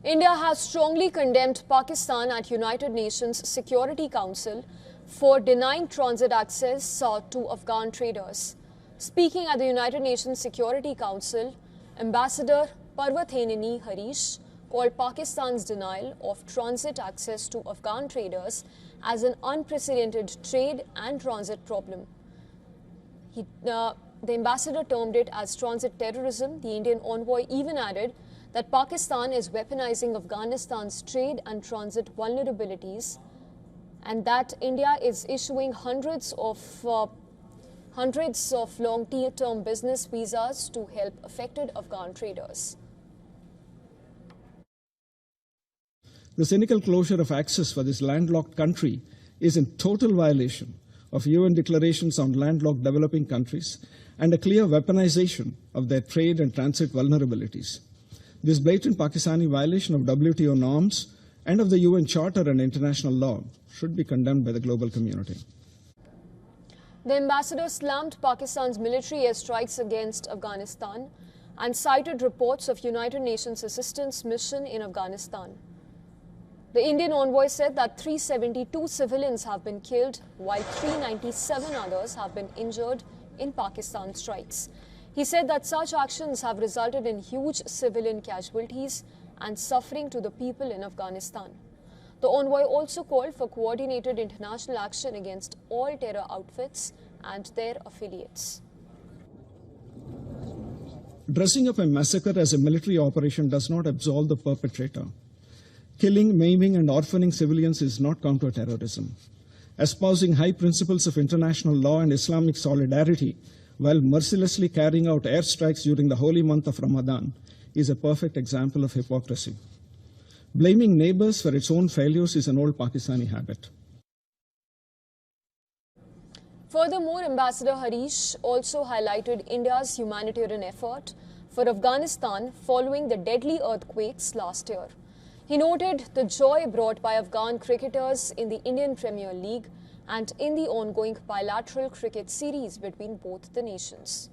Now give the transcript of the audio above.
India has strongly condemned Pakistan at United Nations Security Council for denying transit access to Afghan traders. Speaking at the United Nations Security Council, Ambassador Parvathenini Harish called Pakistan's denial of transit access to Afghan traders as an unprecedented trade and transit problem. The ambassador termed it as transit terrorism. The Indian envoy even added that Pakistan is weaponizing Afghanistan's trade and transit vulnerabilities, and that India is issuing hundreds of long-term business visas to help affected Afghan traders. The cynical closure of access for this landlocked country is in total violation of UN declarations on landlocked developing countries and a clear weaponization of their trade and transit vulnerabilities. This blatant Pakistani violation of WTO norms and of the UN Charter and international law should be condemned by the global community. The ambassador slammed Pakistan's military airstrikes against Afghanistan and cited reports of United Nations assistance mission in Afghanistan. The Indian envoy said that 372 civilians have been killed, while 397 others have been injured in Pakistan strikes. He said that such actions have resulted in huge civilian casualties and suffering to the people in Afghanistan. The envoy also called for coordinated international action against all terror outfits and their affiliates. Dressing up a massacre as a military operation does not absolve the perpetrator. Killing, maiming, and orphaning civilians is not counter-terrorism. Espousing high principles of international law and Islamic solidarity while mercilessly carrying out airstrikes during the holy month of Ramadan is a perfect example of hypocrisy. Blaming neighbors for its own failures is an old Pakistani habit. Furthermore, Ambassador Harish also highlighted India's humanitarian effort for Afghanistan following the deadly earthquakes last year. He noted the joy brought by Afghan cricketers in the Indian Premier League and in the ongoing bilateral cricket series between both the nations.